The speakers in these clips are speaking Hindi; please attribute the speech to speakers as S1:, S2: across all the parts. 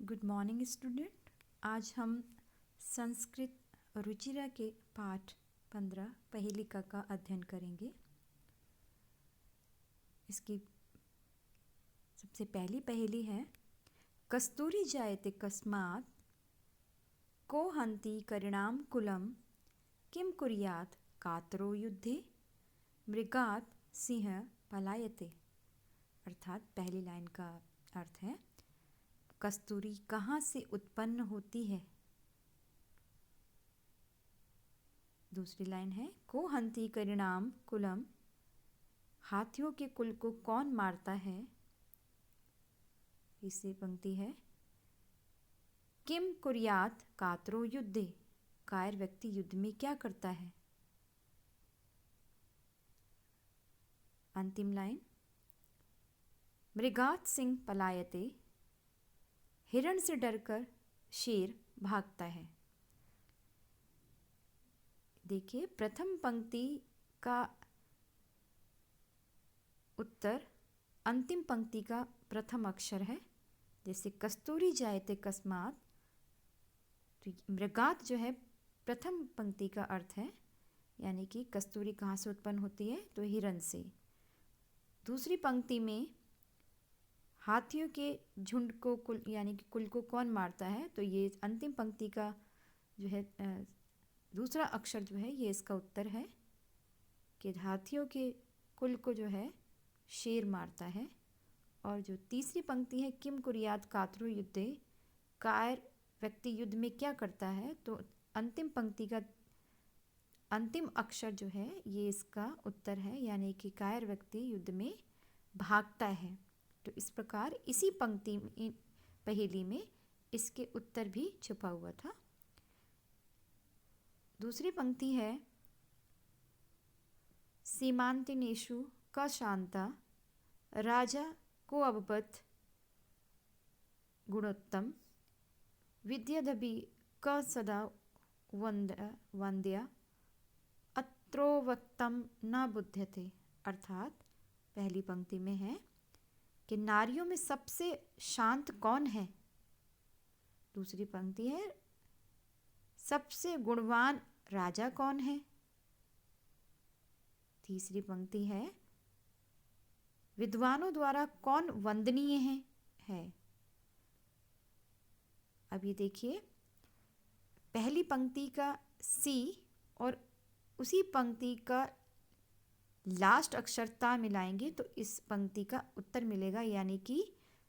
S1: Good morning student. आज हम संस्कृत रुचिरा के पाठ 15 पहेलिका का अध्ययन करेंगे। इसकी सबसे पहली पहेली है, कस्तूरी जायते कस्मात् को हन्ति करिणाम कुलम किम कुर्यात् कातरो युद्धे मृगात् सिंह पलायते। अर्थात पहली लाइन का अर्थ है, कस्तूरी कहाँ से उत्पन्न होती है। दूसरी लाइन है, को हन्ति करिणाम कुलम, हाथियों के कुल को कौन मारता है। तीसरी पंक्ति है, किम कुर्यात् कातरो युद्धे, कायर व्यक्ति युद्ध में क्या करता है। अंतिम लाइन, मृगात् सिंह पलायते, हिरण से डरकर शेर भागता है। देखिए, प्रथम पंक्ति का उत्तर अंतिम पंक्ति का प्रथम अक्षर है। जैसे कस्तूरी जायते कस्मात्, तो मृगात् जो है प्रथम पंक्ति का अर्थ है, यानी कि कस्तूरी कहाँ से उत्पन्न होती है, तो हिरण से। दूसरी पंक्ति में हाथियों के झुंड को कुल यानी कि कुल को कौन मारता है, तो ये अंतिम पंक्ति का जो है दूसरा अक्षर जो है, ये इसका उत्तर है कि हाथियों के कुल को जो है शेर मारता है। और जो तीसरी पंक्ति है, किम कुर्यात् कातरो युद्धे, कायर व्यक्ति युद्ध में क्या करता है, तो अंतिम पंक्ति का अंतिम अक्षर जो है ये इसका उत्तर है, यानी कि कायर व्यक्ति युद्ध में भागता है। तो इस प्रकार इसी पंक्ति में पहेली में इसके उत्तर भी छुपा हुआ था। दूसरी पंक्ति है, सीमांतिनेषु क शांता राजा को अबबत गुणोत्तम विद्याधबी क सदा वंद्या अत्रोवक्तम न बुध्यते। अर्थात पहली पंक्ति में है कि नारियों में सबसे शांत कौन है। दूसरी पंक्ति है, सबसे गुणवान राजा कौन है। तीसरी पंक्ति है, विद्वानों द्वारा कौन वंदनीय है। अब ये देखिए, पहली पंक्ति का सी और उसी पंक्ति का लास्ट अक्षर ता मिलाएंगे तो इस पंक्ति का उत्तर मिलेगा, यानी कि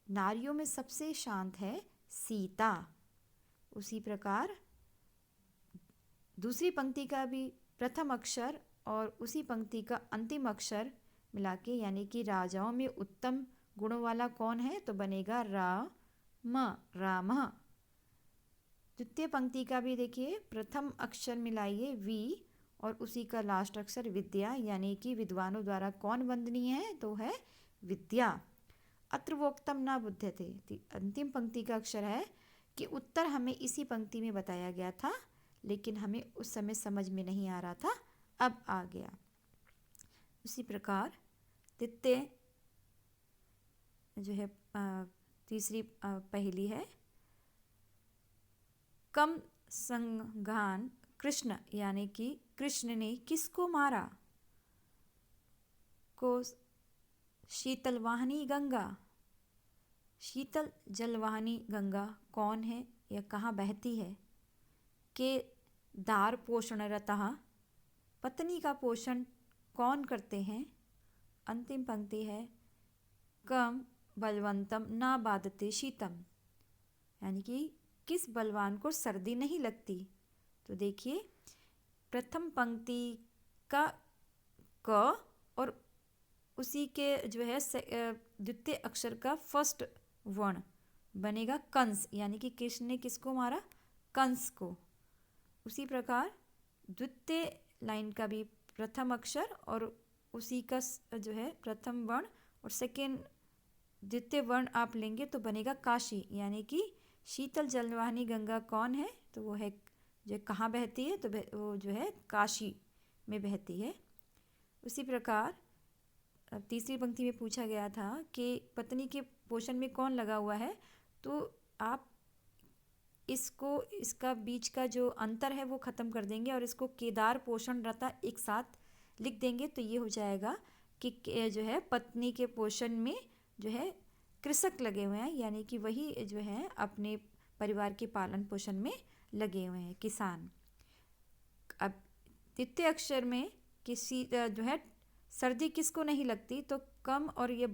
S1: नारियों में सबसे शांत है सीता। उसी प्रकार दूसरी पंक्ति का भी प्रथम अक्षर और उसी पंक्ति का अंतिम अक्षर मिला के, यानी कि राजाओं में उत्तम गुणों वाला कौन है, तो बनेगा राम। द्वितीय पंक्ति का भी देखिए, प्रथम अक्षर मिलाइए वी और उसी का लास्ट अक्षर विद्या, यानी कि विद्वानों द्वारा कौन वंदनीय है, तो है विद्या। अत्र वोक्तम न बुध्यते, अंतिम पंक्ति का अक्षर है कि उत्तर हमें इसी पंक्ति में बताया गया था, लेकिन हमें उस समय समझ में नहीं आ रहा था, अब आ गया। उसी प्रकार द्वितीय जो है तीसरी पहेली है, कम संघान कृष्ण, यानी कि कृष्ण ने किसको मारा। को शीतलवाहिनी गंगा, शीतल जलवाहिनी गंगा कौन है या कहाँ बहती है। के दार पोषणरतः, पत्नी का पोषण कौन करते हैं। अंतिम पंक्ति है, कम बलवंतम न बाधते शीतम, यानी कि किस बलवान को सर्दी नहीं लगती। तो देखिए, प्रथम पंक्ति का क और उसी के जो है द्वितीय अक्षर का फर्स्ट वर्ण बनेगा कंस, यानी कि कृष्ण ने किसको मारा, कंस को। उसी प्रकार द्वितीय लाइन का भी प्रथम अक्षर और उसी का जो है प्रथम वर्ण और सेकेंड द्वितीय वर्ण आप लेंगे तो बनेगा काशी, यानी कि शीतल जलवाहिनी गंगा कौन है, तो वो है जो कहाँ बहती है, तो वो जो है काशी में बहती है। उसी प्रकार तीसरी पंक्ति में पूछा गया था कि पत्नी के पोषण में कौन लगा हुआ है, तो आप इसका बीच का जो अंतर है वो ख़त्म कर देंगे और इसको केदार पोषण रता एक साथ लिख देंगे तो ये हो जाएगा कि जो है पत्नी के पोषण में जो है कृषक लगे हुए हैं, यानी कि वही जो है अपने परिवार के पालन पोषण में लगे हुए हैं, किसान। अब द्वितीय अक्षर में किसी जो है सर्दी किसको नहीं लगती, तो कम और ये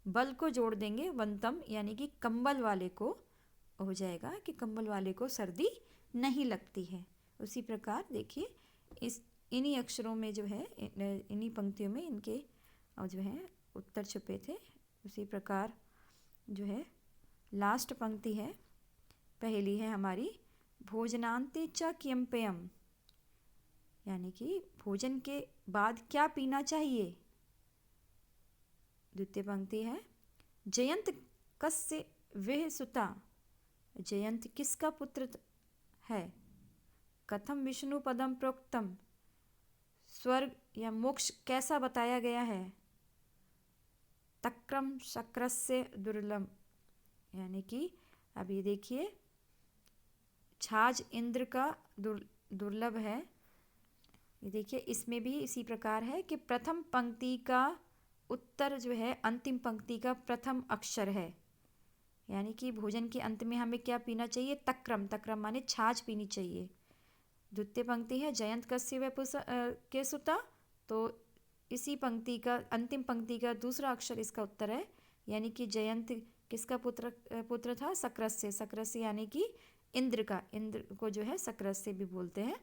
S1: बल को जोड़ देंगे वंतम, यानी कि कंबल वाले को हो जाएगा कि कंबल वाले को सर्दी नहीं लगती है। उसी प्रकार देखिए इन्हीं अक्षरों में जो है इन्हीं पंक्तियों में इनके जो है उत्तर छुपे थे। उसी प्रकार जो है लास्ट पंक्ति है, पहली है हमारी भोजनांते च कियम पेयम, यानी कि भोजन के बाद क्या पीना चाहिए। द्वितीय पंक्ति है जयंत कस्य वह सुता, जयंत किसका पुत्र है। कथम विष्णु पदम प्रोक्तम, स्वर्ग या मोक्ष कैसा बताया गया है। तक्रम शक्रस्य दुर्लभ, यानी कि अब ये देखिए छाछ इंद्र का दुर्लभ है। ये देखिए इसमें भी इसी प्रकार है कि प्रथम पंक्ति का उत्तर जो है अंतिम पंक्ति का प्रथम अक्षर है, यानी कि भोजन के अंत में हमें क्या पीना चाहिए, तक्रम, तक्रम माने छाछ पीनी चाहिए। द्वितीय पंक्ति है जयंत कस्य वह के सुता, तो इसी पंक्ति का अंतिम पंक्ति का दूसरा अक्षर इसका उत्तर है, यानी कि जयंत किसका पुत्र था, शक्रस्य, शक्रस्य यानी कि इंद्र का, इंद्र को जो है शक्रस्य भी बोलते हैं।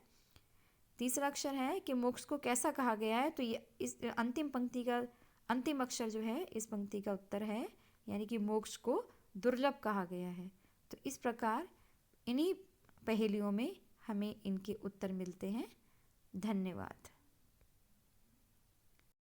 S1: तीसरा अक्षर है कि मोक्ष को कैसा कहा गया है, तो ये इस अंतिम पंक्ति का अंतिम अक्षर जो है इस पंक्ति का उत्तर है, यानी कि मोक्ष को दुर्लभ कहा गया है। तो इस प्रकार इन्हीं पहेलियों में हमें इनके उत्तर मिलते हैं। धन्यवाद।